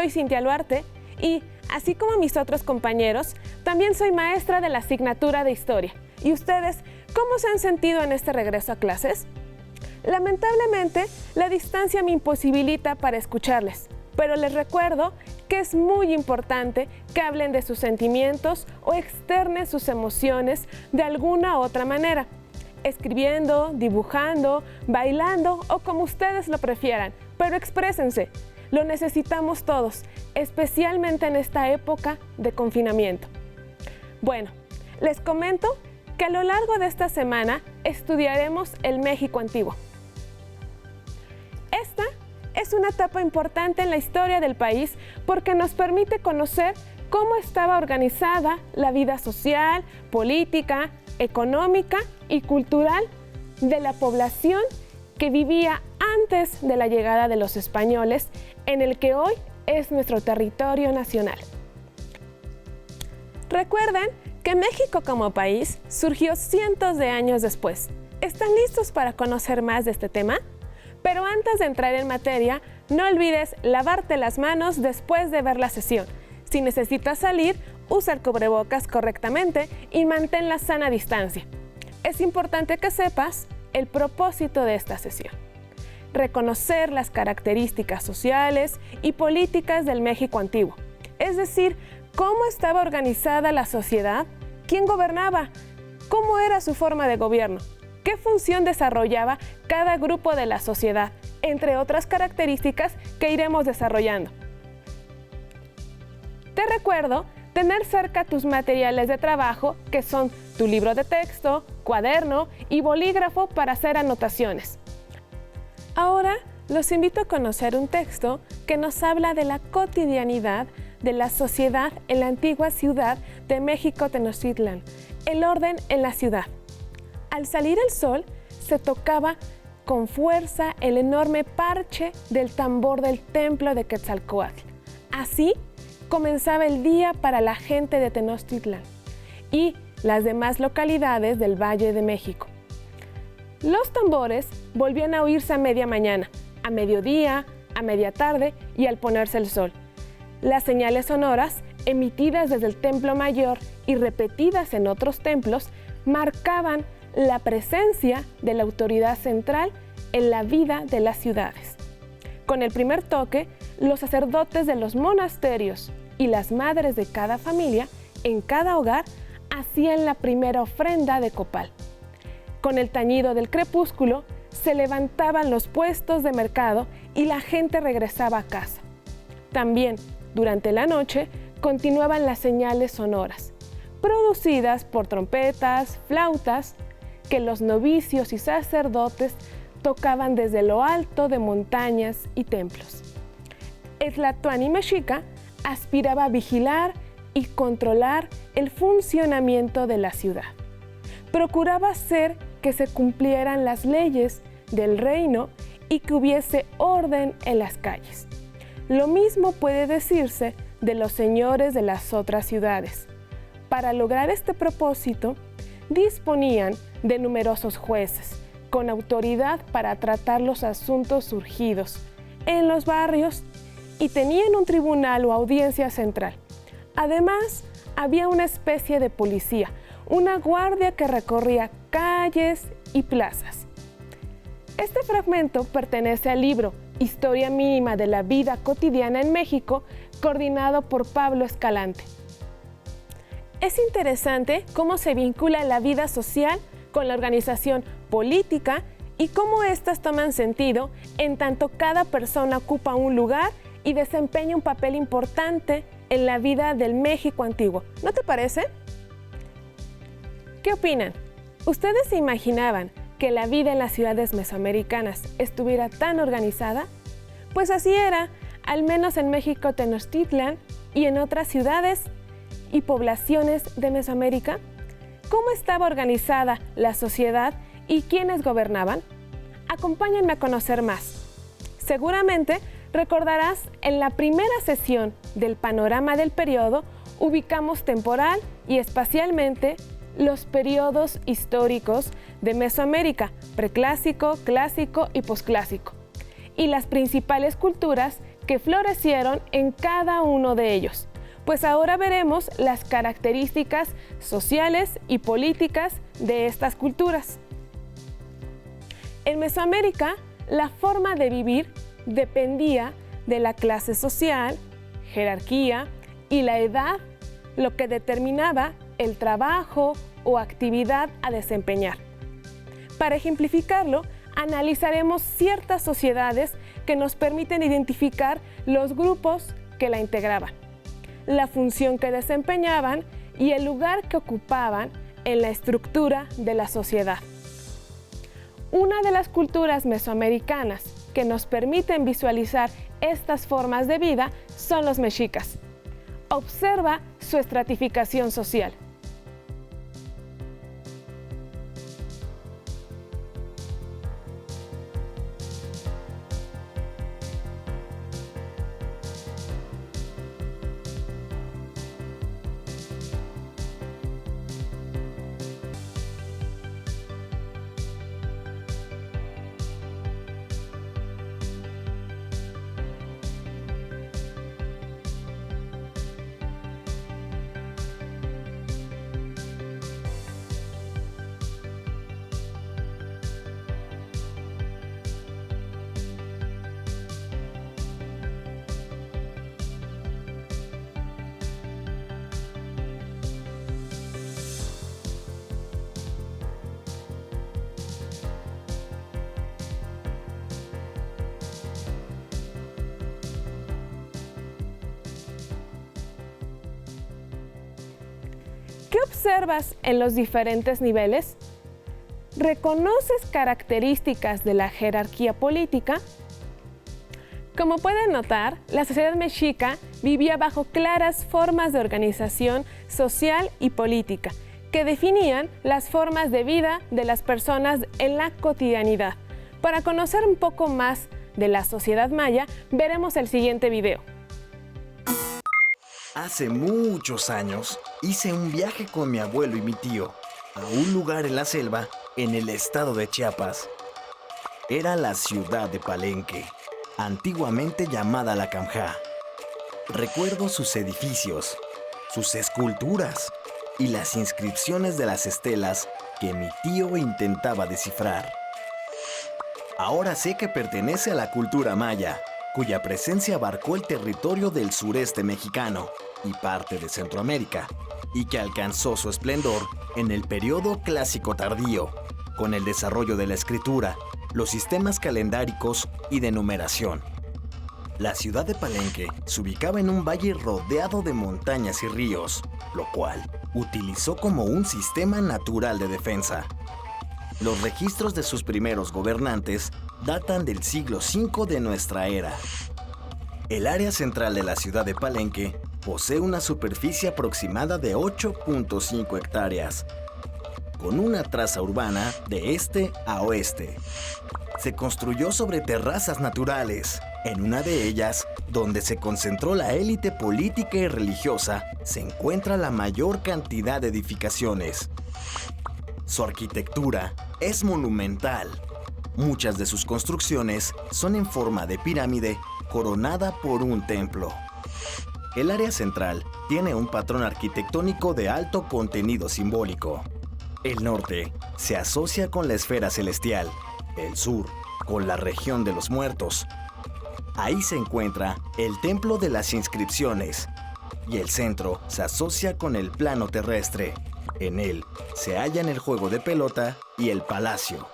soy Cintia Luarte y, así como mis otros compañeros, también soy maestra de la asignatura de Historia. ¿Y ustedes cómo se han sentido en este regreso a clases? Lamentablemente, la distancia me imposibilita para escucharles, pero les recuerdo que es muy importante que hablen de sus sentimientos o externen sus emociones de alguna otra manera, escribiendo, dibujando, bailando o como ustedes lo prefieran, pero exprésense. Lo necesitamos todos, especialmente en esta época de confinamiento. Bueno, les comento que a lo largo de esta semana estudiaremos el México antiguo. Esta es una etapa importante en la historia del país porque nos permite conocer cómo estaba organizada la vida social, política, económica y cultural de la población que vivía antes de la llegada de los españoles en el que hoy es nuestro territorio nacional. Recuerden que México como país surgió cientos de años después. ¿Están listos para conocer más de este tema? Pero antes de entrar en materia, no olvides lavarte las manos después de ver la sesión. Si necesitas salir, usa el cubrebocas correctamente y mantén la sana distancia. Es importante que sepas el propósito de esta sesión: reconocer las características sociales y políticas del México antiguo, es decir, cómo estaba organizada la sociedad, quién gobernaba, cómo era su forma de gobierno, qué función desarrollaba cada grupo de la sociedad, entre otras características que iremos desarrollando. Te recuerdo tener cerca tus materiales de trabajo, que son tu libro de texto, cuaderno y bolígrafo para hacer anotaciones. Ahora los invito a conocer un texto que nos habla de la cotidianidad de la sociedad en la antigua ciudad de México Tenochtitlan, el orden en la ciudad. Al salir el sol, se tocaba con fuerza el enorme parche del tambor del templo de Quetzalcóatl. Así comenzaba el día para la gente de Tenochtitlan y las demás localidades del Valle de México. Los tambores volvían a oírse a media mañana, a mediodía, a media tarde y al ponerse el sol. Las señales sonoras, emitidas desde el templo mayor y repetidas en otros templos, marcaban la presencia de la autoridad central en la vida de las ciudades. Con el primer toque, los sacerdotes de los monasterios y las madres de cada familia, en cada hogar, hacían la primera ofrenda de copal. Con el tañido del crepúsculo, se levantaban los puestos de mercado y la gente regresaba a casa. También, durante la noche, continuaban las señales sonoras, producidas por trompetas, flautas, que los novicios y sacerdotes tocaban desde lo alto de montañas y templos. El Tlatoani mexica aspiraba a vigilar y controlar el funcionamiento de la ciudad. Procuraba hacer que se cumplieran las leyes del reino y que hubiese orden en las calles. Lo mismo puede decirse de los señores de las otras ciudades. Para lograr este propósito, disponían de numerosos jueces, con autoridad para tratar los asuntos surgidos en los barrios, y tenían un tribunal o audiencia central. Además, había una especie de policía, una guardia que recorría calles y plazas. Este fragmento pertenece al libro Historia mínima de la vida cotidiana en México, coordinado por Pablo Escalante. Es interesante cómo se vincula la vida social con la organización política y cómo éstas toman sentido en tanto cada persona ocupa un lugar y desempeña un papel importante en la vida del México antiguo. ¿No te parece? ¿Qué opinan? ¿Ustedes se imaginaban que la vida en las ciudades mesoamericanas estuviera tan organizada? Pues así era, al menos en México Tenochtitlan y en otras ciudades y poblaciones de Mesoamérica. ¿Cómo estaba organizada la sociedad y quiénes gobernaban? Acompáñenme a conocer más. Seguramente recordarás en la primera sesión del panorama del periodo ubicamos temporal y espacialmente los periodos históricos de Mesoamérica, preclásico, clásico y posclásico, y las principales culturas que florecieron en cada uno de ellos. Pues ahora veremos las características sociales y políticas de estas culturas. En Mesoamérica, la forma de vivir dependía de la clase social, jerarquía y la edad, lo que determinaba el trabajo o actividad a desempeñar. Para ejemplificarlo, analizaremos ciertas sociedades que nos permiten identificar los grupos que la integraban, la función que desempeñaban y el lugar que ocupaban en la estructura de la sociedad. Una de las culturas mesoamericanas que nos permiten visualizar estas formas de vida son los mexicas. Observa su estratificación social. ¿Qué observas en los diferentes niveles? ¿Reconoces características de la jerarquía política? Como pueden notar, la sociedad mexica vivía bajo claras formas de organización social y política que definían las formas de vida de las personas en la cotidianidad. Para conocer un poco más de la sociedad maya, veremos el siguiente video. Hace muchos años hice un viaje con mi abuelo y mi tío a un lugar en la selva en el estado de Chiapas. Era la ciudad de Palenque, antiguamente llamada La Camjá. Recuerdo sus edificios, sus esculturas y las inscripciones de las estelas que mi tío intentaba descifrar. Ahora sé que pertenece a la cultura maya, cuya presencia abarcó el territorio del sureste mexicano y parte de Centroamérica, y que alcanzó su esplendor en el periodo clásico tardío, con el desarrollo de la escritura, los sistemas calendáricos y de numeración. La ciudad de Palenque se ubicaba en un valle rodeado de montañas y ríos, lo cual utilizó como un sistema natural de defensa. Los registros de sus primeros gobernantes datan del siglo V de nuestra era. El área central de la ciudad de Palenque posee una superficie aproximada de 8.5 hectáreas, con una traza urbana de este a oeste. Se construyó sobre terrazas naturales. En una de ellas, donde se concentró la élite política y religiosa, se encuentra la mayor cantidad de edificaciones. Su arquitectura es monumental. Muchas de sus construcciones son en forma de pirámide coronada por un templo. El área central tiene un patrón arquitectónico de alto contenido simbólico. El norte se asocia con la esfera celestial, el sur con la región de los muertos. Ahí se encuentra el templo de las inscripciones y el centro se asocia con el plano terrestre. En él se hallan el juego de pelota y el palacio.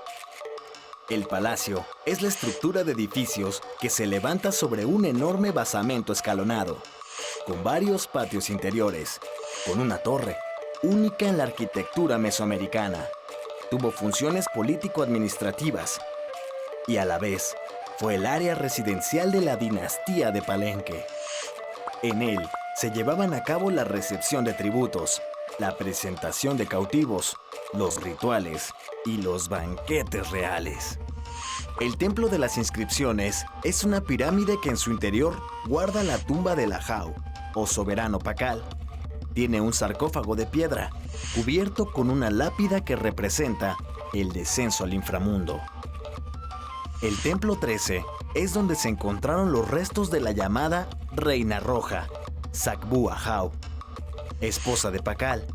El palacio es la estructura de edificios que se levanta sobre un enorme basamento escalonado, con varios patios interiores, con una torre, única en la arquitectura mesoamericana. Tuvo funciones político-administrativas y a la vez fue el área residencial de la dinastía de Palenque. En él se llevaban a cabo la recepción de tributos, la presentación de cautivos, los rituales y los banquetes reales. El templo de las inscripciones es una pirámide que en su interior guarda la tumba del Ajau, o soberano Pacal. Tiene un sarcófago de piedra, cubierto con una lápida que representa el descenso al inframundo. El templo 13 es donde se encontraron los restos de la llamada Reina Roja, Sacbú Ahau, esposa de Pakal.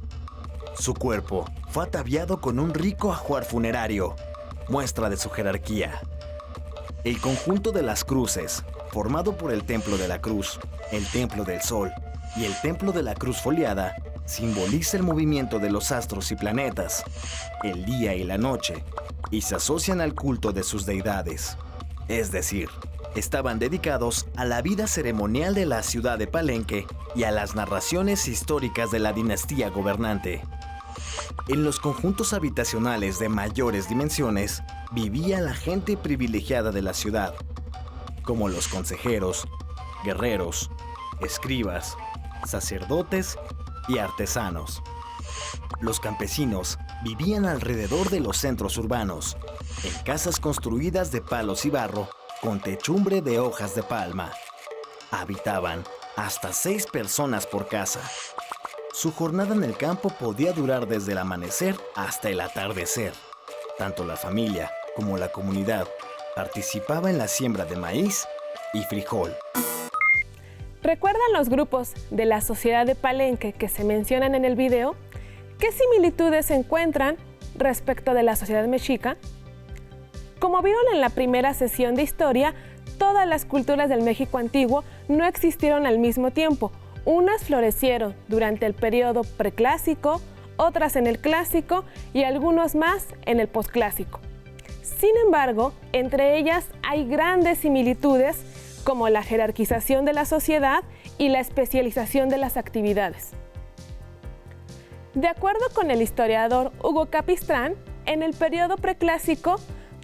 Su cuerpo fue ataviado con un rico ajuar funerario, muestra de su jerarquía. El conjunto de las cruces, formado por el Templo de la Cruz, el Templo del Sol y el Templo de la Cruz Foliada, simboliza el movimiento de los astros y planetas, el día y la noche, y se asocian al culto de sus deidades. Es decir, estaban dedicados a la vida ceremonial de la ciudad de Palenque y a las narraciones históricas de la dinastía gobernante. En los conjuntos habitacionales de mayores dimensiones vivía la gente privilegiada de la ciudad, como los consejeros, guerreros, escribas, sacerdotes y artesanos. Los campesinos vivían alrededor de los centros urbanos, en casas construidas de palos y barro con techumbre de hojas de palma. Habitaban hasta 6 personas por casa. Su jornada en el campo podía durar desde el amanecer hasta el atardecer. Tanto la familia como la comunidad participaba en la siembra de maíz y frijol. ¿Recuerdan los grupos de la sociedad de Palenque que se mencionan en el video? ¿Qué similitudes se encuentran respecto de la sociedad mexica? Como vieron en la primera sesión de historia, todas las culturas del México antiguo no existieron al mismo tiempo. Unas florecieron durante el periodo preclásico, otras en el clásico y algunos más en el posclásico. Sin embargo, entre ellas hay grandes similitudes como la jerarquización de la sociedad y la especialización de las actividades. De acuerdo con el historiador Hugo Capistrán, en el periodo preclásico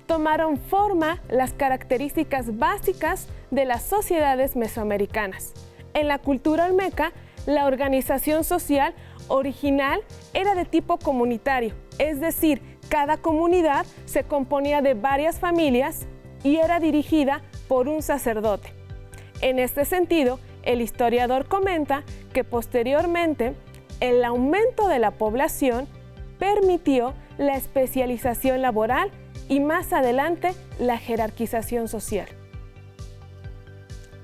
tomaron forma las características básicas de las sociedades mesoamericanas. En la cultura olmeca, la organización social original era de tipo comunitario, es decir, cada comunidad se componía de varias familias y era dirigida por un sacerdote. En este sentido, el historiador comenta que posteriormente el aumento de la población permitió la especialización laboral y más adelante la jerarquización social.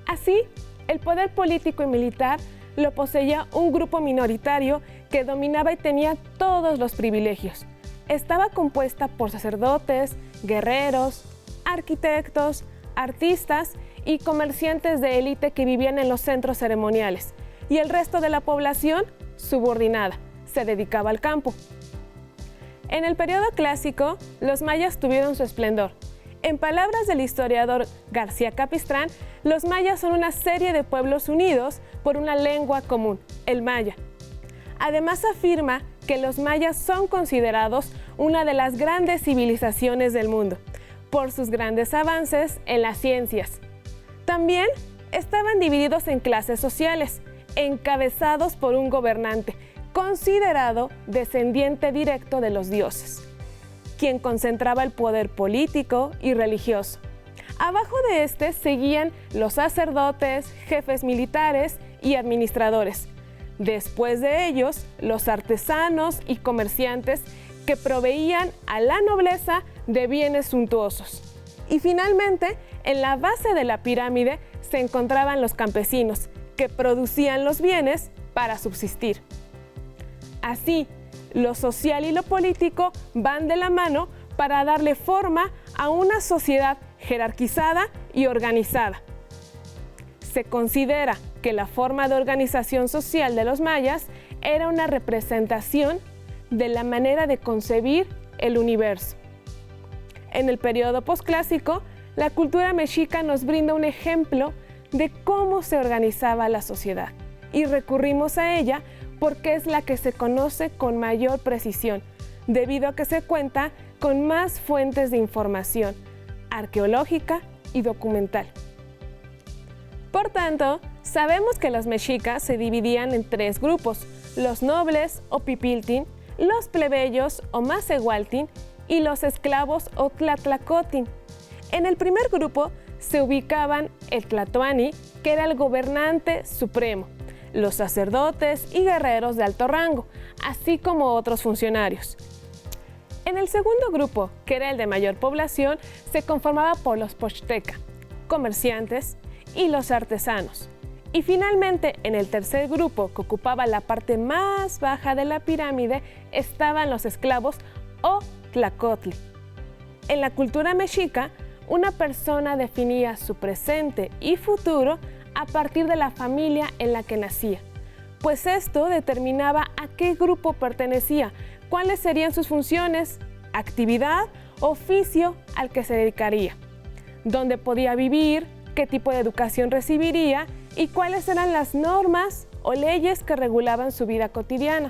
Así, el poder político y militar lo poseía un grupo minoritario que dominaba y tenía todos los privilegios. Estaba compuesta por sacerdotes, guerreros, arquitectos, artistas y comerciantes de élite que vivían en los centros ceremoniales, y el resto de la población, subordinada, se dedicaba al campo. En el periodo clásico, los mayas tuvieron su esplendor. En palabras del historiador García Capistrán, los mayas son una serie de pueblos unidos por una lengua común, el maya. Además afirma que los mayas son considerados una de las grandes civilizaciones del mundo, por sus grandes avances en las ciencias. También estaban divididos en clases sociales, encabezados por un gobernante, considerado descendiente directo de los dioses, quien concentraba el poder político y religioso. Abajo de este seguían los sacerdotes, jefes militares y administradores. Después de ellos, los artesanos y comerciantes que proveían a la nobleza de bienes suntuosos. Y finalmente, en la base de la pirámide se encontraban los campesinos, que producían los bienes para subsistir. Así, lo social y lo político van de la mano para darle forma a una sociedad jerarquizada y organizada. Se considera que la forma de organización social de los mayas era una representación de la manera de concebir el universo. En el periodo posclásico, la cultura mexica nos brinda un ejemplo de cómo se organizaba la sociedad, y recurrimos a ella porque es la que se conoce con mayor precisión, debido a que se cuenta con más fuentes de información arqueológica y documental. Por tanto, sabemos que los mexicas se dividían en 3 grupos: los nobles o pipiltin, los plebeyos o macehualtin y los esclavos o tlatlacotin. En el primer grupo se ubicaban el tlatoani, que era el gobernante supremo, los sacerdotes y guerreros de alto rango, así como otros funcionarios. En el segundo grupo, que era el de mayor población, se conformaba por los pochtecas, comerciantes y los artesanos. Y finalmente, en el tercer grupo, que ocupaba la parte más baja de la pirámide, estaban los esclavos o tlacotli. En la cultura mexica, una persona definía su presente y futuro a partir de la familia en la que nacía, pues esto determinaba a qué grupo pertenecía, cuáles serían sus funciones, actividad, oficio al que se dedicaría, dónde podía vivir, qué tipo de educación recibiría y cuáles eran las normas o leyes que regulaban su vida cotidiana.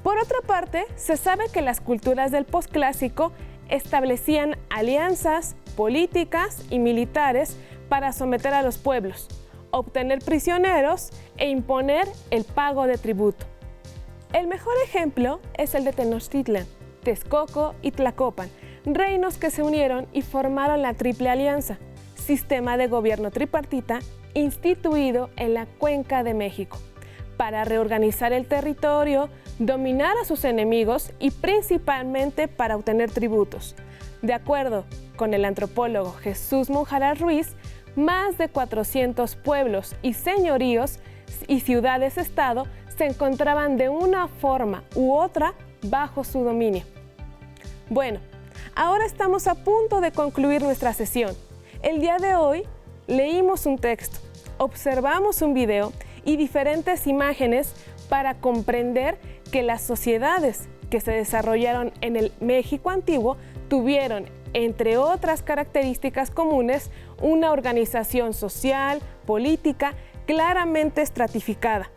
Por otra parte, se sabe que las culturas del posclásico establecían alianzas políticas y militares para someter a los pueblos, obtener prisioneros e imponer el pago de tributo. El mejor ejemplo es el de Tenochtitlan, Texcoco y Tlacopan, reinos que se unieron y formaron la Triple Alianza, sistema de gobierno tripartita instituido en la Cuenca de México, para reorganizar el territorio, dominar a sus enemigos y principalmente para obtener tributos. De acuerdo con el antropólogo Jesús Monjaras Ruiz, más de 400 pueblos y señoríos y ciudades-estado se encontraban de una forma u otra bajo su dominio. Bueno, ahora estamos a punto de concluir nuestra sesión. El día de hoy leímos un texto, observamos un video y diferentes imágenes para comprender que las sociedades que se desarrollaron en el México antiguo tuvieron, entre otras características comunes, una organización social, política, claramente estratificada.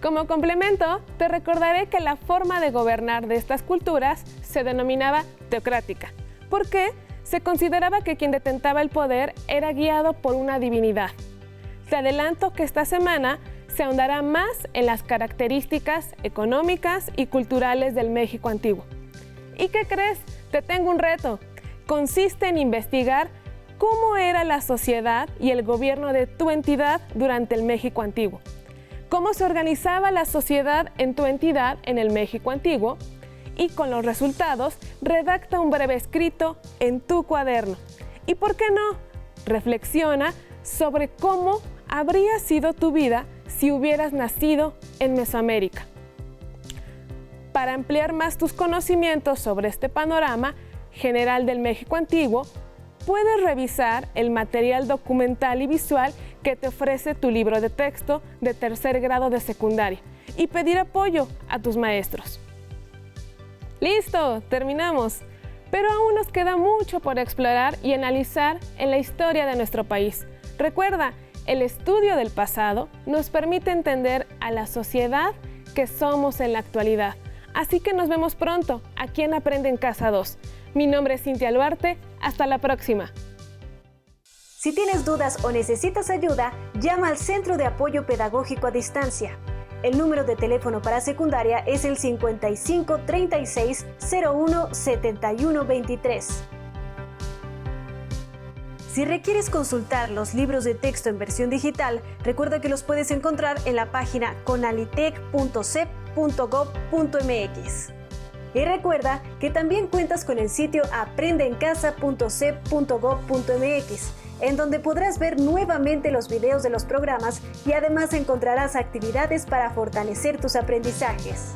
Como complemento, te recordaré que la forma de gobernar de estas culturas se denominaba teocrática, porque se consideraba que quien detentaba el poder era guiado por una divinidad. Te adelanto que esta semana se ahondará más en las características económicas y culturales del México antiguo. ¿Y qué crees? Te tengo un reto. Consiste en investigar cómo era la sociedad y el gobierno de tu entidad durante el México antiguo. Cómo se organizaba la sociedad en tu entidad en el México antiguo y con los resultados redacta un breve escrito en tu cuaderno. ¿Y por qué no? Reflexiona sobre cómo habría sido tu vida si hubieras nacido en Mesoamérica. Para ampliar más tus conocimientos sobre este panorama general del México antiguo, puedes revisar el material documental y visual que te ofrece tu libro de texto de tercer grado de secundaria y pedir apoyo a tus maestros. ¡Listo! Terminamos. Pero aún nos queda mucho por explorar y analizar en la historia de nuestro país. Recuerda, el estudio del pasado nos permite entender a la sociedad que somos en la actualidad. Así que nos vemos pronto aquí en Aprende en Casa 2. Mi nombre es Cintia Luarte. Hasta la próxima. Si tienes dudas o necesitas ayuda, llama al Centro de Apoyo Pedagógico a Distancia. El número de teléfono para secundaria es el 55 36 01 71 23. Si requieres consultar los libros de texto en versión digital, recuerda que los puedes encontrar en la página conalitec.cep.gov.mx. Y recuerda que también cuentas con el sitio aprendeencasa.cep.gov.mx, en donde podrás ver nuevamente los videos de los programas y además encontrarás actividades para fortalecer tus aprendizajes.